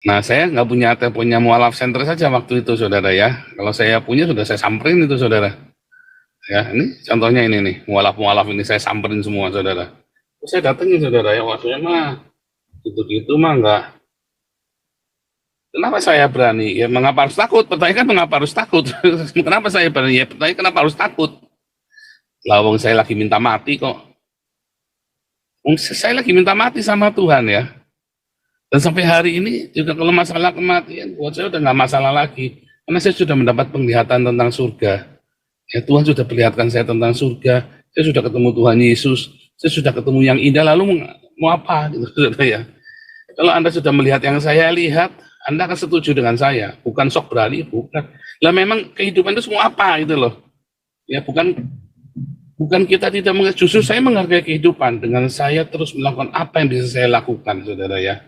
Nah, saya nggak punya teleponnya mualaf center saja waktu itu, saudara ya. Kalau saya punya sudah saya samperin itu, saudara. Ya, ini contohnya ini nih, mualaf-mualaf ini saya samperin semua, saudara. Terus saya datengin, saudara ya, maksudnya mah gitu-gitu mah nggak. Kenapa saya berani? Ya mengapa harus takut? Pertanyaan kan mengapa harus takut? Kenapa saya berani? Ya pertanyaan kenapa harus takut? Lawang saya lagi minta mati kok. Saya lagi minta mati sama Tuhan ya. Dan sampai hari ini juga kalau masalah kematian, buat saya udah nggak masalah lagi. Karena saya sudah mendapat penglihatan tentang surga. Ya Tuhan sudah perlihatkan saya tentang surga. Saya sudah ketemu Tuhan Yesus. Saya sudah ketemu yang indah. Lalu mau apa? Gitu, saudara ya. Kalau Anda sudah melihat yang saya lihat, Anda akan setuju dengan saya. Bukan sok berani, bukan. Lah memang kehidupan itu semua apa itu loh. Ya bukan bukan kita tidak mengerti. Justru saya menghargai kehidupan dengan saya terus melakukan apa yang bisa saya lakukan, saudara ya.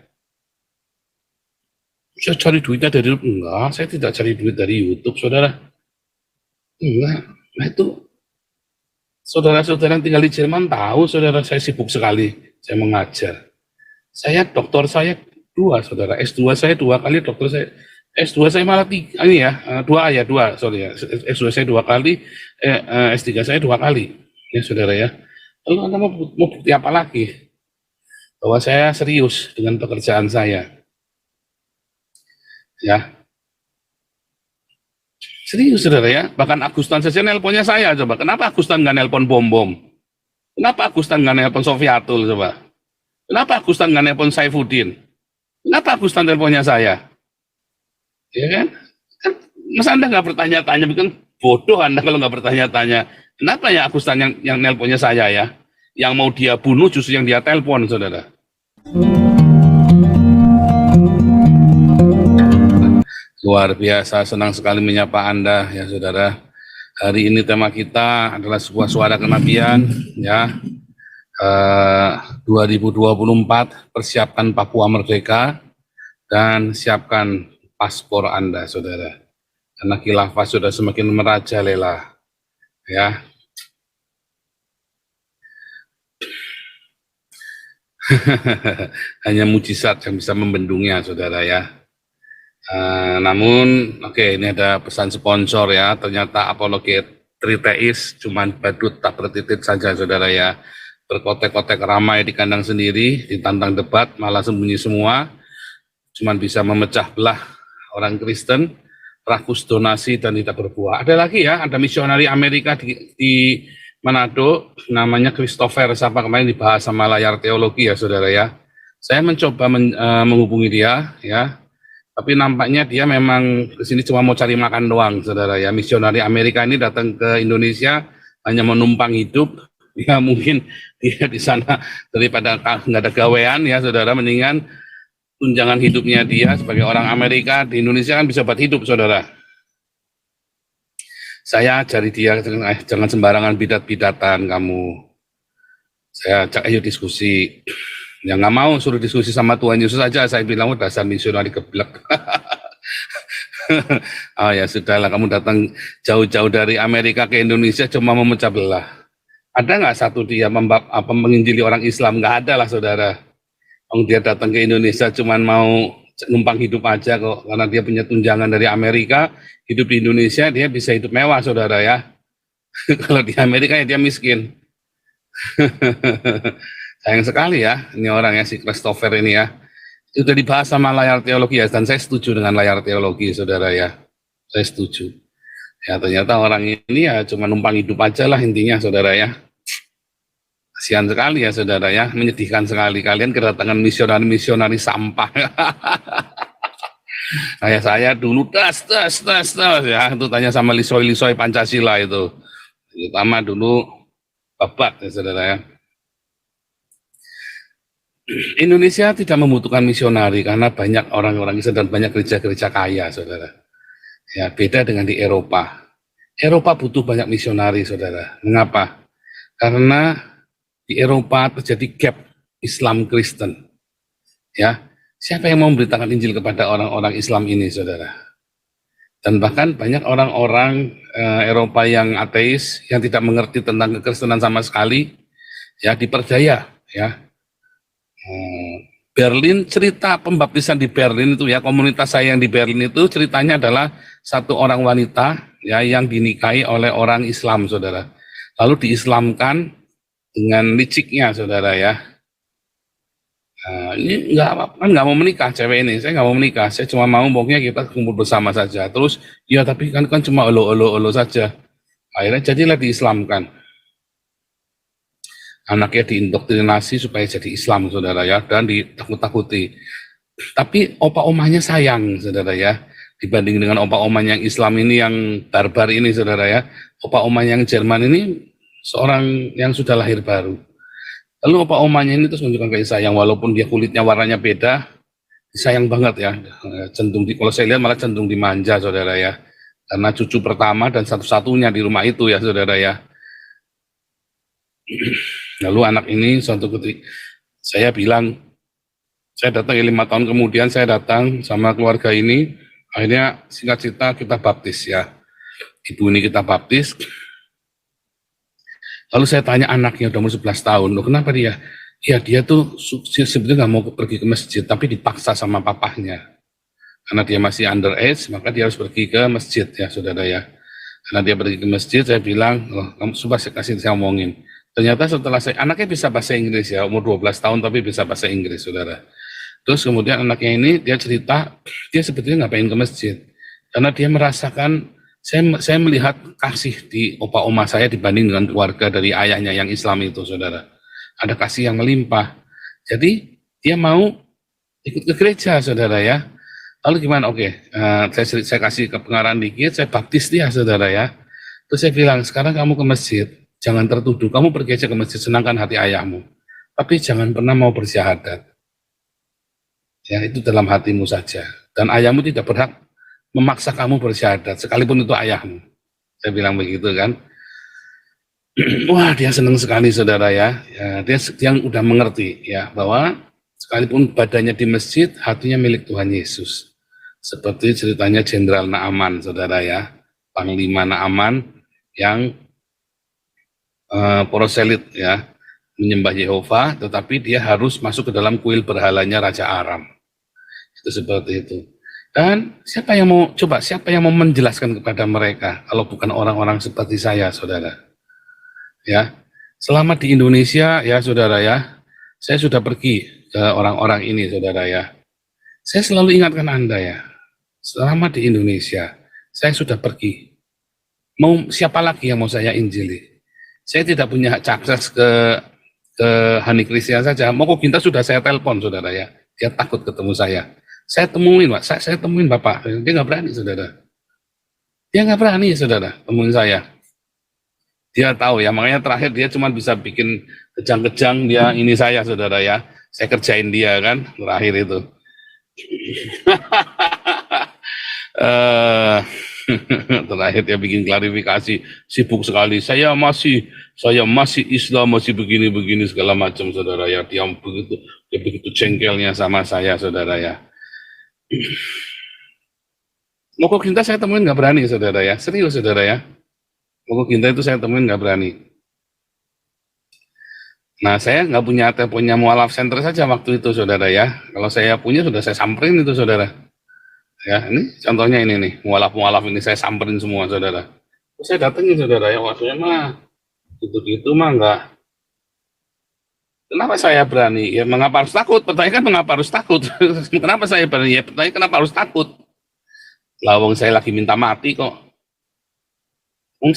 Saya cari duitnya dari YouTube. Enggak, saya tidak cari duit dari YouTube, saudara. Enggak. Nah itu, saudara-saudara yang tinggal di Jerman tahu, saudara, saya sibuk sekali. Saya mengajar. Saya doktor saya dua, saudara. S2 saya dua kali, dokter saya S2 saya malah tiga, ini ya, dua, sorry ya. S2 saya dua kali, S3 saya dua kali. Ya, saudara ya. Lalu Anda mau bukti apa lagi? Bahwa saya serius dengan pekerjaan saya. Ya, serius, saudara ya. Bahkan Agustan saja nelponnya saya, coba. Kenapa Agustan nggak nelpon Bom-Bom? Kenapa Agustan nggak nelpon Sofiatul, coba? Kenapa Agustan nggak nelpon Saifuddin? Kenapa Agustan nelponnya saya? Ya kan? Kan masa Anda nggak bertanya-tanya, bukan bodoh Anda kalau nggak bertanya-tanya. Kenapa ya Agustan yang nelponnya saya ya? Yang mau dia bunuh justru yang dia telepon, saudara. Luar biasa, senang sekali menyapa Anda ya saudara. Hari ini tema kita adalah sebuah suara kenabian ya. 2024 persiapkan Papua Merdeka dan siapkan paspor Anda, saudara. Karena khilafah sudah semakin merajalela, ya. Hanya mujizat yang bisa membendungnya, saudara ya. Namun, oke, ini ada pesan sponsor ya. Ternyata apologet triteis cuman badut tak bertitit saja, saudara ya. Berkotek-kotek ramai di kandang sendiri, ditantang debat, malah sembunyi semua. Cuman bisa memecah belah orang Kristen, rakus donasi dan tidak berbuah. Ada lagi ya, ada misionari Amerika di Manado, namanya Christopher, siapa kemarin dibahas sama layar teologi ya saudara ya. Saya mencoba menghubungi dia ya, tapi nampaknya dia memang kesini cuma mau cari makan doang saudara ya. Misionari Amerika ini datang ke Indonesia hanya menumpang hidup, ya mungkin dia di sana daripada nggak ada gawean ya saudara, mendingan tunjangan hidupnya dia sebagai orang Amerika di Indonesia kan bisa buat hidup, saudara. Saya cari dia, jangan sembarangan bidat-bidatan kamu. Saya ajak ayo diskusi. Ya nggak mau suruh diskusi sama Tuhan Yesus saja, saya bilang dasar misionari geblek. Oh ya sudahlah, kamu datang jauh-jauh dari Amerika ke Indonesia cuma memecah belah. Ada nggak satu dia menginjili orang Islam? Nggak ada lah, saudara. Dia datang ke Indonesia cuman mau numpang hidup aja kok, karena dia punya tunjangan dari Amerika, hidup di Indonesia dia bisa hidup mewah, saudara ya. Kalau di Amerika ya dia miskin. Sayang sekali ya, ini orang ya, si Christopher ini ya. Sudah dibahas sama layar teologi ya, dan saya setuju dengan layar teologi, saudara ya. Saya setuju. Ya ternyata orang ini ya cuma numpang hidup aja lah intinya, saudara ya. Kasihan sekali ya saudara ya, menyedihkan sekali kalian kedatangan misionari-misionari sampah. Kayak saya dulu das ya, itu tanya sama lisoy Pancasila itu. Terutama dulu babat ya saudara ya. Indonesia tidak membutuhkan misionari karena banyak orang-orang Islam dan banyak gereja-gereja kaya, saudara. Ya, beda dengan di Eropa. Eropa butuh banyak misionari, saudara. Mengapa? Karena di Eropa terjadi gap Islam Kristen. Ya, siapa yang mau memberitakan Injil kepada orang-orang Islam ini, saudara? Dan bahkan banyak orang-orang Eropa yang ateis, yang tidak mengerti tentang kekristenan sama sekali, ya diperdaya, ya. Berlin, cerita pembaptisan di Berlin itu ya, komunitas saya yang di Berlin itu ceritanya adalah satu orang wanita ya yang dinikahi oleh orang Islam, saudara. Lalu diislamkan dengan liciknya, saudara ya. Nah, ini nggak apa kan nggak mau menikah cewek ini, saya nggak mau menikah, saya cuma mau pokoknya kita kumpul bersama saja. Terus ya tapi kan cuma olo saja. Akhirnya jadilah diislamkan. Anaknya diindoktrinasi supaya jadi Islam, saudara ya, dan ditakut-takuti. Tapi opa omanya sayang, saudara ya, dibanding dengan opa omanya yang Islam ini yang barbar ini, saudara ya. Opa omanya yang Jerman ini seorang yang sudah lahir baru. Lalu opa omanya ini terus menunjukkan kasih sayang, walaupun dia kulitnya warnanya beda, sayang banget ya. Cenderung kalau saya lihat malah cenderung dimanja, saudara ya, karena cucu pertama dan satu-satunya di rumah itu ya, saudara ya. Lalu anak ini suatu ketika saya bilang, saya datang 5 tahun kemudian, saya datang sama keluarga ini, akhirnya singkat cerita kita baptis ya, ibu ini kita baptis. Lalu saya tanya anaknya udah umur 11 tahun, loh kenapa dia? Ya dia tuh sebetulnya nggak mau pergi ke masjid, tapi dipaksa sama papahnya. Karena dia masih underage, maka dia harus pergi ke masjid ya, saudara ya. Karena dia pergi ke masjid, saya bilang, oh, kamu coba saya omongin. Ternyata setelah anaknya bisa bahasa Inggris ya, umur 12 tahun tapi bisa bahasa Inggris, saudara. Terus kemudian anaknya ini, dia cerita, dia sebetulnya nggak pengen ke masjid. Karena dia merasakan, saya melihat kasih di opa oma saya dibanding dengan keluarga dari ayahnya yang Islam itu, saudara. Ada kasih yang melimpah. Jadi, dia mau ikut ke gereja, saudara ya. Lalu gimana? Oke, saya kasih kepengarahan dikit, saya baptis dia, saudara ya. Terus saya bilang, sekarang kamu ke masjid, jangan tertuduh, kamu pergi aja ke masjid, senangkan hati ayahmu. Tapi jangan pernah mau bersyahadat. Ya, itu dalam hatimu saja. Dan ayahmu tidak berhak memaksa kamu bersyahadat, sekalipun itu ayahmu. Saya bilang begitu kan. Wah, dia senang sekali, saudara ya. Dia udah mengerti ya, bahwa sekalipun badannya di masjid, hatinya milik Tuhan Yesus. Seperti ceritanya Jenderal Naaman, saudara ya. Panglima Naaman yang proselit ya, menyembah Yehova, tetapi dia harus masuk ke dalam kuil berhalanya Raja Aram. Itu seperti itu. Dan siapa yang mau menjelaskan kepada mereka kalau bukan orang-orang seperti saya, saudara? Ya, selama di Indonesia ya, saudara ya, saya sudah pergi ke orang-orang ini, saudara ya. Saya selalu ingatkan Anda ya, selama di Indonesia, saya sudah pergi. Mau siapa lagi yang mau saya injili? Saya tidak punya hak akses ke Hani Kristia saja. Moko Ginta sudah saya telepon, saudara ya. Dia takut ketemu saya. Saya temuin, Pak. Saya temuin Bapak. Dia nggak berani, saudara. Dia nggak berani, saudara, temuin saya. Dia tahu ya, makanya terakhir dia cuma bisa bikin kejang-kejang dia ini saya, saudara ya. Saya kerjain dia kan, terakhir itu. Terakhir dia bikin klarifikasi, sibuk sekali. Saya masih Islam, masih begini segala macam, saudara ya. Dia begitu jengkelnya sama saya, saudara ya. Moko Ginta saya temuin nggak berani, saudara ya. Serius, saudara ya. Moko Ginta itu saya temuin nggak berani. Nah, saya nggak punya teleponnya mualaf center saja waktu itu, saudara ya. Kalau saya punya sudah saya samperin itu, saudara. Ya, ini contohnya ini nih, mualaf ini saya samperin semua, saudara. Terus saya datengin, saudara ya, maksudnya mah gitu-gitu mah enggak. Kenapa saya berani? Ya mengapa harus takut? Pertanyaan kan mengapa harus takut? Kenapa saya berani? Ya pertanyaan kenapa harus takut? Lawang saya lagi minta mati kok.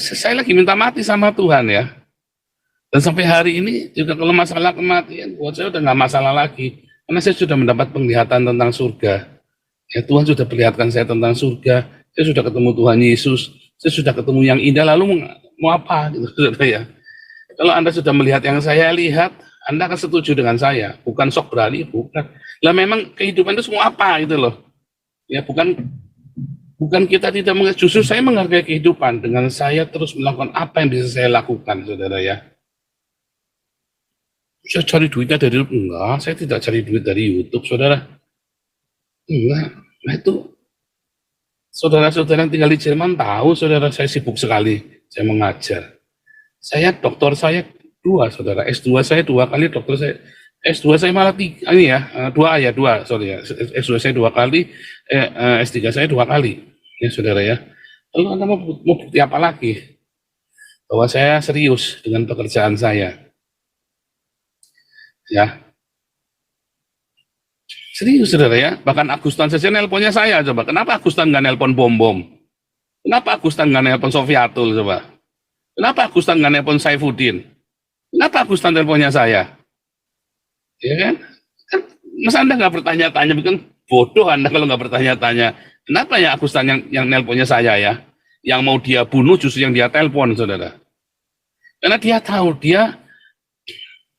Saya lagi minta mati sama Tuhan ya. Dan sampai hari ini juga kalau masalah kematian, buat saya udah nggak masalah lagi. Karena saya sudah mendapat penglihatan tentang surga. Ya Tuhan sudah perlihatkan saya tentang surga. Saya sudah ketemu Tuhan Yesus. Saya sudah ketemu yang indah. Lalu mau apa? Gitu, saudara ya. Kalau Anda sudah melihat yang saya lihat, Anda akan setuju dengan saya. Bukan sok berani, bukan. Lah memang kehidupan itu semua apa gitu loh. Ya bukan kita tidak menghargai. Justru saya menghargai kehidupan dengan saya terus melakukan apa yang bisa saya lakukan, saudara ya. Saya cari duitnya dari enggak, saya tidak cari duit dari YouTube, saudara. Enggak, nah itu saudara-saudara yang tinggal di Jerman tahu, saudara, saya sibuk sekali, saya mengajar. Doktor saya 2, saudara, S2 saya 2 kali, dokter saya S2 saya malah tiga, ini ya, dua, sorry ya, S2 saya 2 kali, S3 saya 2 kali, ya saudara ya. Lalu Anda mau bukti apa lagi? Bahwa saya serius dengan pekerjaan saya, ya. Serius saudara ya, bahkan Agustan saja nelponnya saya, coba. Kenapa Agustan nggak nelpon Bom-Bom? Kenapa Agustan nggak nelpon Sofiatul, coba? Kenapa Agustan nggak nelpon Saifuddin? Kenapa Agustan teleponnya saya? Ya kan? Kan masa Anda nggak bertanya-tanya, bikin bodoh Anda kalau nggak bertanya-tanya. Kenapa ya Agustan yang nelponnya saya ya? Yang mau dia bunuh justru yang dia telepon, saudara. Karena dia tahu, dia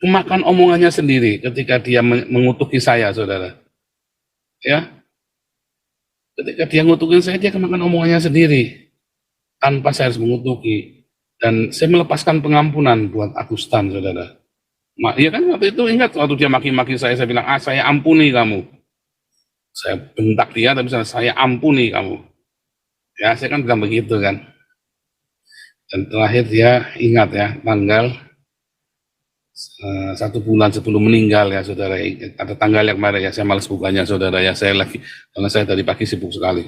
memakan omongannya sendiri ketika dia mengutuki saya, saudara. Ya, ketika dia ngutukin saya, dia kemakan omongannya sendiri tanpa saya harus mengutuki. Dan saya melepaskan pengampunan buat Agustan, saudara. Iya kan waktu itu ingat waktu dia maki-maki saya bilang, saya ampuni kamu. Saya bentak dia, tapi saya ampuni kamu. Ya, saya kan bilang begitu kan. Dan terakhir dia ingat ya, tanggal 1 bulan sebelum meninggal ya saudara, ada tanggal yang kemarin ya, saya malas bukanya saudara ya, saya lagi, karena saya tadi pagi sibuk sekali.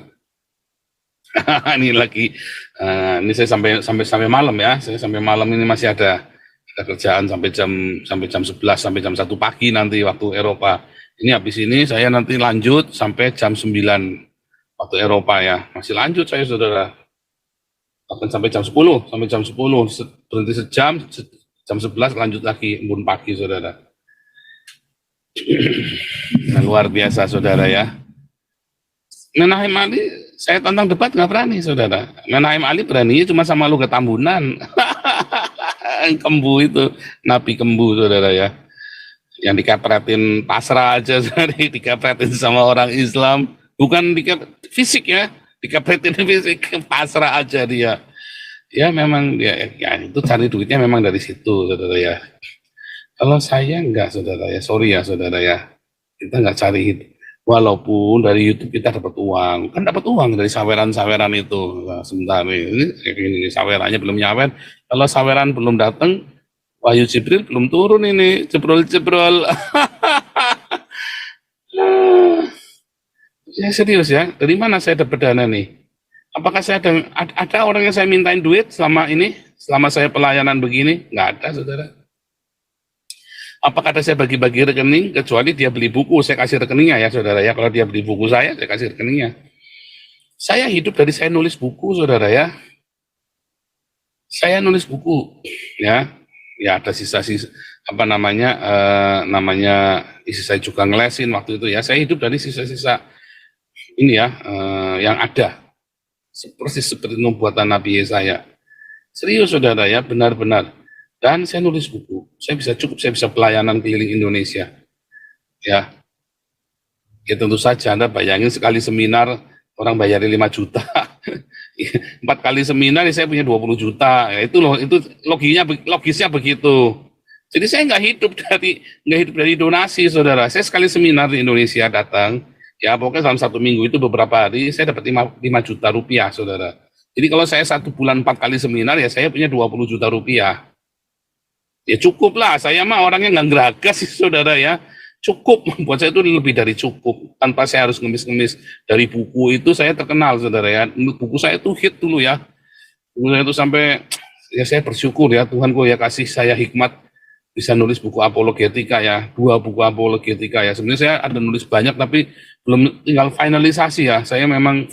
Ini lagi, ini saya sampai malam ya, saya sampai malam ini masih ada kerjaan sampai jam 11 sampai jam 1 pagi nanti waktu Eropa. Ini habis ini saya nanti lanjut sampai jam 9 waktu Eropa ya, masih lanjut saya saudara. Bahkan sampai jam 10 berhenti sejam, jam 11 lanjut lagi embun pagi saudara. Nah, luar biasa saudara ya. Menahem Ali saya tantang debat nggak berani saudara. Menahem Ali berani cuma sama Lugat Tambunan. Kembu itu, napi kembu saudara ya. Yang dikapretin pasrah aja, dikapretin sama orang Islam, bukan fisik ya, dikapretin fisik, pasrah aja dia. Ya memang ya itu cari duitnya memang dari situ saudara ya. Kalau saya enggak saudara ya, sorry ya saudara ya, kita enggak cari itu. Walaupun dari YouTube kita dapat uang, kan dapat uang dari saweran-saweran itu. Nah, sebentar ini sawerannya belum nyawer, kalau saweran belum datang, Wahyu Jibril belum turun ini, jebrol-jebrol. Ya serius ya, dari mana saya dapat dana nih? Apakah saya ada orang yang saya mintain duit selama ini, selama saya pelayanan begini? Nggak ada, saudara. Apakah ada saya bagi-bagi rekening, kecuali dia beli buku, saya kasih rekeningnya ya, saudara ya. Kalau dia beli buku saya kasih rekeningnya. Saya hidup dari saya nulis buku, saudara ya. Saya nulis buku, ya ada sisa-sisa apa namanya isi saya juga ngelesin waktu itu ya. Saya hidup dari sisa-sisa ini ya, yang ada. Seperti nubuatan Nabi Yesaya. Serius saudara ya, benar-benar. Dan saya nulis buku, saya bisa pelayanan keliling Indonesia. Ya tentu saja Anda bayangin sekali seminar orang bayari 5 juta. 4 kali seminar saya punya 20 juta. Ya, itu loh, itu logisnya begitu. Jadi saya nggak hidup dari donasi saudara. Saya sekali seminar di Indonesia datang, ya pokoknya dalam 1 minggu itu beberapa hari saya dapat 5 juta rupiah saudara. Jadi kalau saya 1 bulan 4 kali seminar ya saya punya 20 juta rupiah. Ya cukup lah, saya mah orangnya nggak geragas sih saudara ya. Cukup, buat saya itu lebih dari cukup. Tanpa saya harus ngemis-ngemis dari buku itu saya terkenal saudara ya. Buku saya itu hit dulu ya. Buku saya itu sampai, ya saya bersyukur ya Tuhanku ya kasih saya hikmat bisa nulis buku apologetika ya, 2 buku apologetika ya. Sebenarnya saya ada nulis banyak tapi belum tinggal finalisasi ya. Saya memang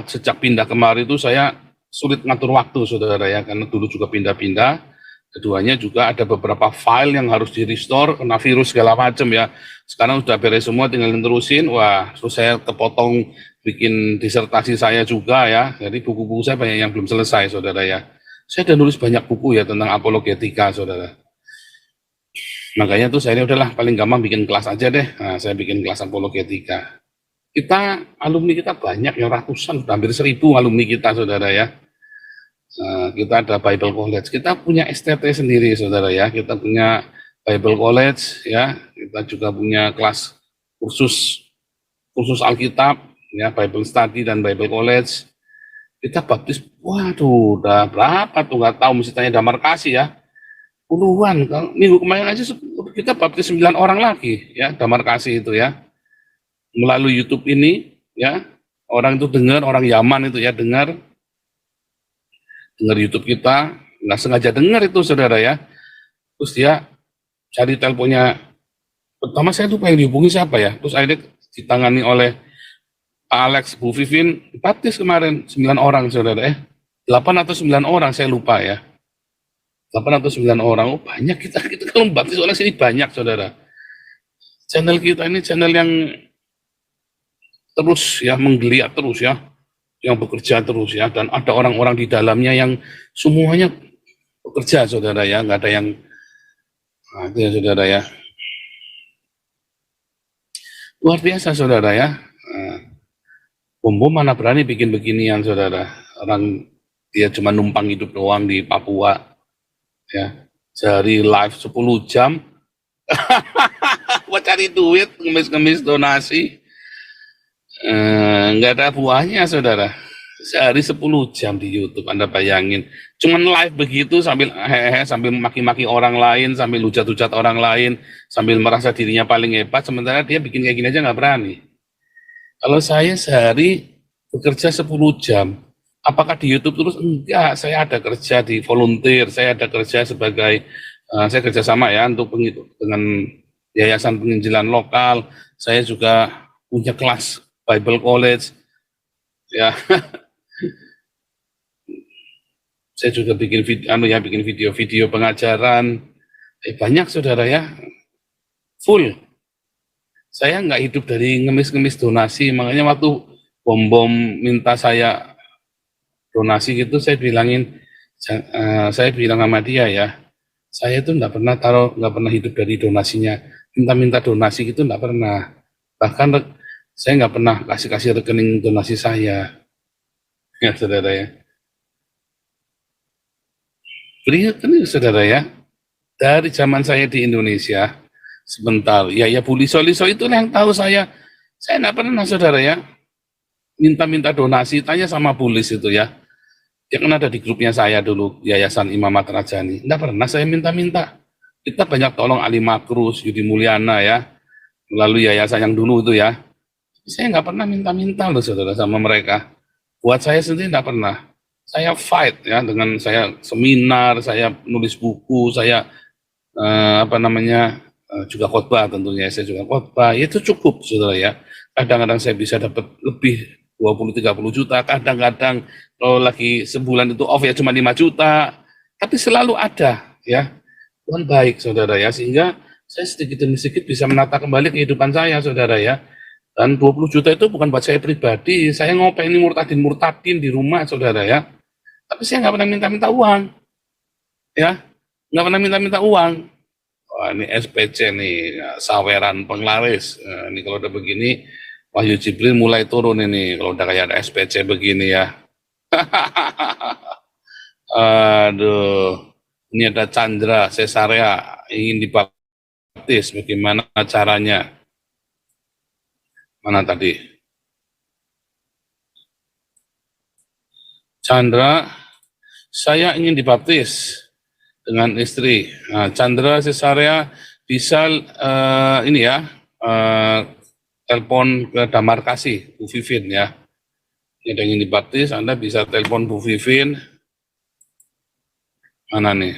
sejak pindah kemarin itu saya sulit ngatur waktu saudara ya, karena dulu juga pindah-pindah. Keduanya juga ada beberapa file yang harus di restore kena virus segala macam ya. Sekarang sudah beres semua, tinggal terusin. Wah, terus saya kepotong bikin disertasi saya juga ya. Jadi buku-buku saya banyak yang belum selesai saudara ya. Saya udah nulis banyak buku ya tentang apologetika saudara. Makanya tuh saya udahlah paling gampang bikin kelas aja deh. Nah, saya bikin kelas apologetika. Alumni kita banyak ya, ratusan, hampir 1.000 alumni kita saudara ya. Kita ada Bible College, kita punya STT sendiri saudara ya, kita punya Bible College ya, kita juga punya kelas khusus Alkitab ya, Bible Study dan Bible College. Kita baptis, waduh udah berapa tuh nggak tahu, mesti tanya Damar Kasih ya. puluhan. Kalau minggu kemarin aja kita baptis 9 orang lagi ya, damar kasih itu ya. Melalui YouTube ini ya, orang itu dengar, orang Yaman itu ya dengar YouTube kita, nggak sengaja dengar itu saudara ya. Terus dia cari teleponnya, pertama saya tuh pengen dihubungi siapa ya, terus akhirnya ditangani oleh Pak Alex, Bu Vivin, baptis kemarin 9 orang saudara 8 atau 9 orang saya lupa ya, 8 atau 9 orang. Oh banyak, kita kalau baptis orang sini banyak saudara. Channel kita ini channel yang terus ya menggeliat terus ya, yang bekerja terus ya, dan ada orang-orang di dalamnya yang semuanya bekerja saudara ya, nggak ada yang itu ya saudara ya, luar biasa saudara ya. Bom mana berani bikin beginian saudara, orang dia cuma numpang hidup doang di Papua ya, sehari live 10 jam buat cari duit, ngemis-ngemis donasi, nggak ada buahnya saudara. Sehari 10 jam di YouTube, Anda bayangin, cuman live begitu sambil hehehe, sambil maki-maki orang lain, sambil hujat-hujat orang lain, sambil merasa dirinya paling hebat, sementara dia bikin kayak gini aja nggak berani. Kalau saya sehari bekerja 10 jam, apakah di YouTube terus? Enggak, saya ada kerja di volunteer, saya ada kerja sebagai, saya kerjasama ya untuk dengan Yayasan Penginjilan Lokal, saya juga punya kelas Bible College, ya. Saya juga bikin video-video pengajaran, banyak saudara ya, full. Saya nggak hidup dari ngemis-ngemis donasi, makanya waktu bom minta saya donasi gitu, saya bilang sama dia ya, saya itu nggak pernah hidup dari donasinya, minta donasi gitu nggak pernah, bahkan saya nggak pernah kasih rekening donasi saya, ya saudara ya. Beringat kan saudara ya, dari zaman saya di Indonesia, sebentar, ya Bu Liso itu yang tahu saya nggak pernah saudara ya, minta donasi, tanya sama Bu Lis itu ya, dia kan ada di grupnya saya dulu, Yayasan Imamat Rajani, nggak pernah saya minta-minta, kita banyak tolong Ali Makrus, Yudi Mulyana ya, melalui yayasan yang dulu itu ya, saya nggak pernah minta-minta loh saudara sama mereka, buat saya sendiri nggak pernah, saya fight ya, dengan saya seminar, saya nulis buku, saya juga khotbah tentunya, saya juga khotbah, itu cukup saudara ya. Kadang-kadang saya bisa dapat lebih 20-30 juta, kadang-kadang kalau lagi sebulan itu off ya cuma 5 juta, tapi selalu ada ya. Tuhan baik saudara ya, sehingga saya sedikit demi sedikit bisa menata kembali kehidupan saya saudara ya. Dan 20 juta itu bukan buat saya pribadi, saya ngopeni murtadin di rumah saudara ya. Tapi saya nggak pernah minta-minta uang ya, nggak pernah minta-minta uang. Wah, ini SPC nih, saweran penglaris. Ini kalau udah begini, Wahyu Jibril mulai turun ini, kalau udah kayak ada SPC begini ya. Aduh, ini ada Chandra Cesarea, ingin dibaptis, bagaimana caranya? Mana tadi? Chandra, saya ingin dibaptis dengan istri. Nah, Chandra Cesarea bisa ini ya, telepon ke Damar Kasih, Bu Vivin ya. Yang ingin dibaptis, Anda bisa telepon Bu Vivin. Mana nih?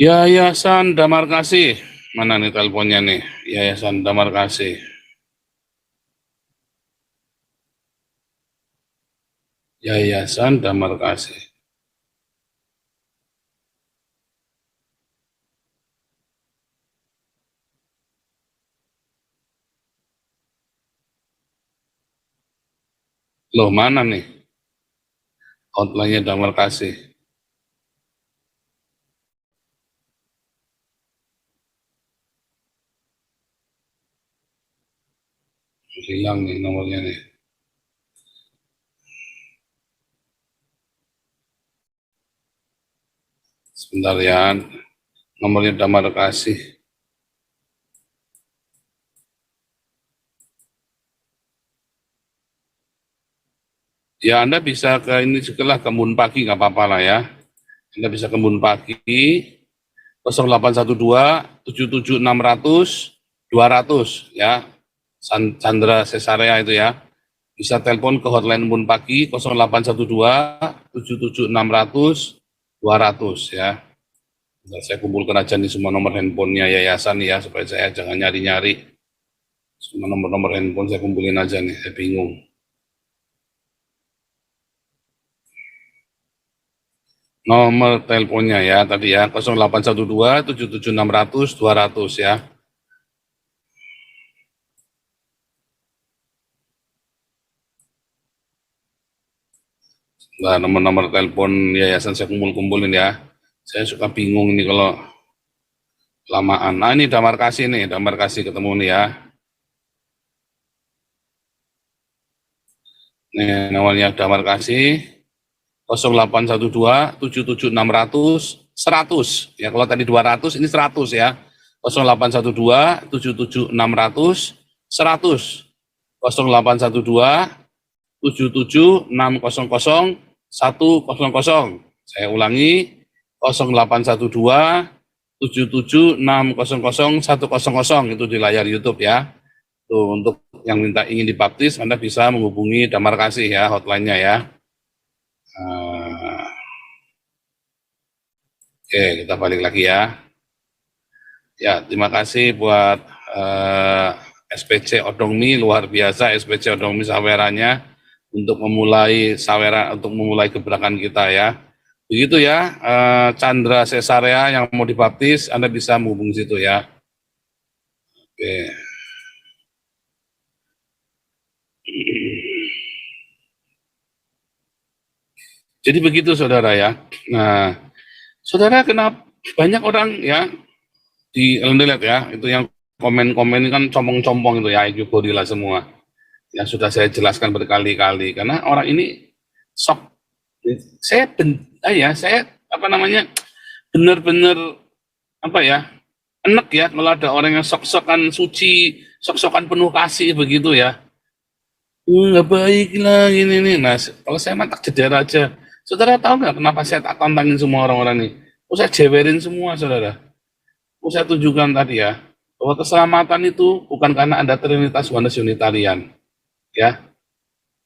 Yayasan Damar Kasih. Mana nih teleponnya nih? Yayasan Damar Kasih. Yayasan Damar Kasih. Loh, mana nih? Hotline-nya Damar Kasih. Hilang nih nomornya nih. Sebentar ya, nomornya Damar Kasih. Ya Anda bisa ke ini setelah Kebun Pagi, nggak apa-apa lah ya. Anda bisa ke Embun Pagi 0812 77 600 200 ya. Chandra Cesarea itu ya. Bisa telepon ke hotline Embun Pagi 0812 77 600 200 ya. Nah, saya kumpulkan aja nih semua nomor handphonenya yayasan ya, supaya saya jangan nyari-nyari. Semua nomor-nomor handphone saya kumpulin aja nih, saya bingung. Nomor teleponnya ya tadi ya 0812 77 600 200 ya. Nah, nomor-nomor telepon yayasan saya kumpul-kumpulin ya. Saya suka bingung ini kalau lamaan. Nah, ini Damar Kasih nih, Damar Kasih ketemu nih ya. Nih, namanya Damar Kasih 0812 77 600 100 ya. Kalau tadi 200 ini 100 ya. 0812 77 600 100 0812 77 600 100. Saya ulangi 0812 77 600 100 itu di layar YouTube ya. Tuh, untuk yang ingin dibaptis Anda bisa menghubungi Damar Kasih ya, hotline-nya ya. Oke, kita balik lagi ya. Ya, terima kasih buat SPC Odongmi, luar biasa SPC Odongmi Saweranya untuk memulai gebrakan kita ya. Begitu ya, Chandra Cesarea yang mau dibaptis, Anda bisa menghubungi situ ya. Oke. Jadi begitu saudara ya. Nah, saudara kenapa banyak orang ya di Anda lihat ya, itu yang komen-komen kan compong-compong itu ya, IQ gorila semua. Yang sudah saya jelaskan berkali-kali karena orang ini sok saya benar-benar apa ya, enek ya kalau ada orang yang sok-sokan suci, sok-sokan penuh kasih begitu ya. Nggak baik lah ini nih. Nah, kalau saya mah tak jeder aja. Saudara tahu nggak kenapa saya tak tantangin semua orang-orang ini? Saya jewerin semua, saudara. Saya tunjukkan tadi ya, bahwa keselamatan itu bukan karena Anda Trinitas Oneness Unitarian, ya,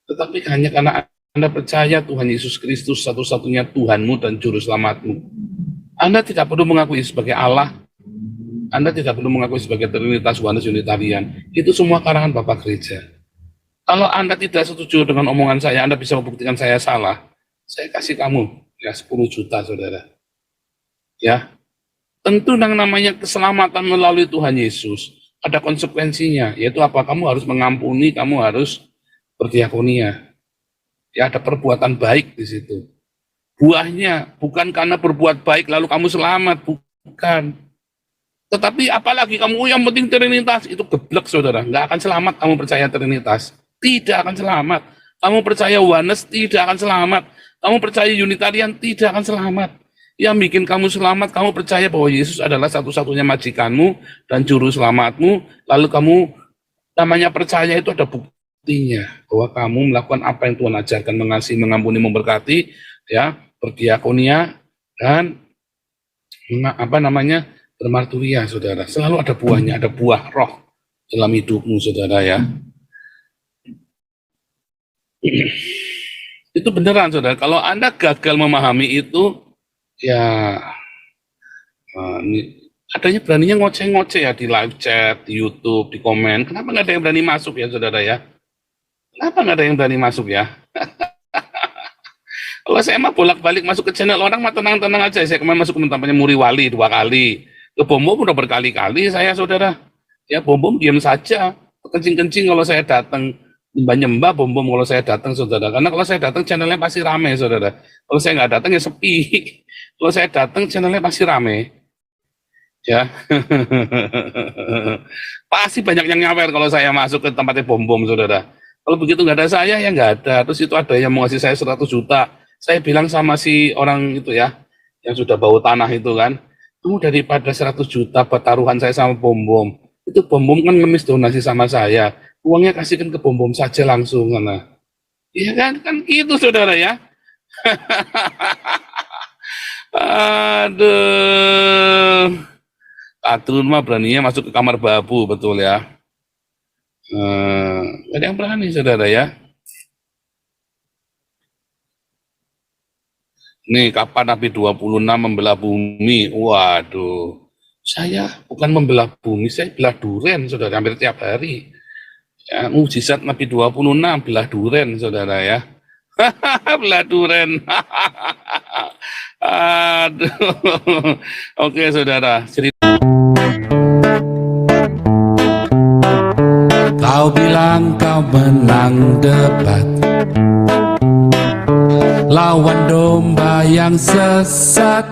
tetapi hanya karena Anda percaya Tuhan Yesus Kristus satu-satunya Tuhanmu dan Juru Selamatmu. Anda tidak perlu mengakui sebagai Allah, Anda tidak perlu mengakui sebagai Trinitas Oneness Unitarian. Itu semua karangan Bapak Gereja. Kalau Anda tidak setuju dengan omongan saya, Anda bisa membuktikan saya salah. Saya kasih kamu ya 10 juta, saudara. Ya, tentu yang namanya keselamatan melalui Tuhan Yesus ada konsekuensinya, yaitu apa? Kamu harus mengampuni, kamu harus berdiakonia. Ya, ada perbuatan baik di situ. Buahnya bukan karena berbuat baik lalu kamu selamat, bukan. Tetapi apalagi kamu yang penting Trinitas, itu geblek saudara, nggak akan selamat. Kamu percaya Trinitas, tidak akan selamat. Kamu percaya Oneness, tidak akan selamat. Kamu percaya Unitarian, tidak akan selamat. Yang bikin kamu selamat, kamu percaya bahwa Yesus adalah satu-satunya majikanmu dan juru selamatmu, lalu kamu namanya percaya itu ada buktinya bahwa kamu melakukan apa yang Tuhan ajarkan, mengasihi, mengampuni, memberkati, ya, berdiakonia dan bermarturia, saudara. Selalu ada buahnya, ada buah roh dalam hidupmu, saudara ya. Itu beneran, saudara. Kalau Anda gagal memahami itu, ya adanya beraninya ngoceh-ngoceh ya di live chat, di YouTube, di komen. Kenapa nggak ada yang berani masuk ya, saudara ya? Kenapa nggak ada yang berani masuk ya? Kalau saya mah bolak-balik masuk ke channel orang mah tenang-tenang aja. Saya kemarin masuk ke tampaknya Muri Wali 2 kali. Ke Bom Bom udah berkali-kali saya, saudara. Ya, Bom Bom diam saja. Kencing-kencing kalau saya datang. Nyembah Bom Bom kalau saya datang, saudara. Karena kalau saya datang channelnya pasti rame, saudara. Kalau saya nggak datang ya sepi. Kalau saya datang channelnya pasti rame. Ya. Pasti banyak yang nyawer kalau saya masuk ke tempatnya Bom Bom, saudara. Kalau begitu nggak ada saya, ya nggak ada. Terus itu ada yang mau ngasih saya 100 juta. Saya bilang sama si orang itu ya, yang sudah bau tanah itu kan, kamu daripada 100 juta buat taruhan saya sama Bom Bom. Itu Bom Bom kan ngemis donasi sama saya. Uangnya kasihkan ke Bom Bom saja langsung. Iya kan gitu, saudara ya. Aduh, Katrun mah beraninya masuk ke kamar babu, betul ya. Ada yang berani, saudara ya. Nih, kapan Nabi 26 membelah bumi? Waduh, saya bukan membelah bumi, saya belah duren, saudara, hampir tiap hari. Ya, mujizat Nabi 26, belah duren, saudara ya. Belah duren. Aduh. Oke, saudara, cerita. Kau bilang kau menang debat, lawan domba yang sesat.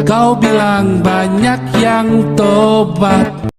Kau bilang banyak yang tobat.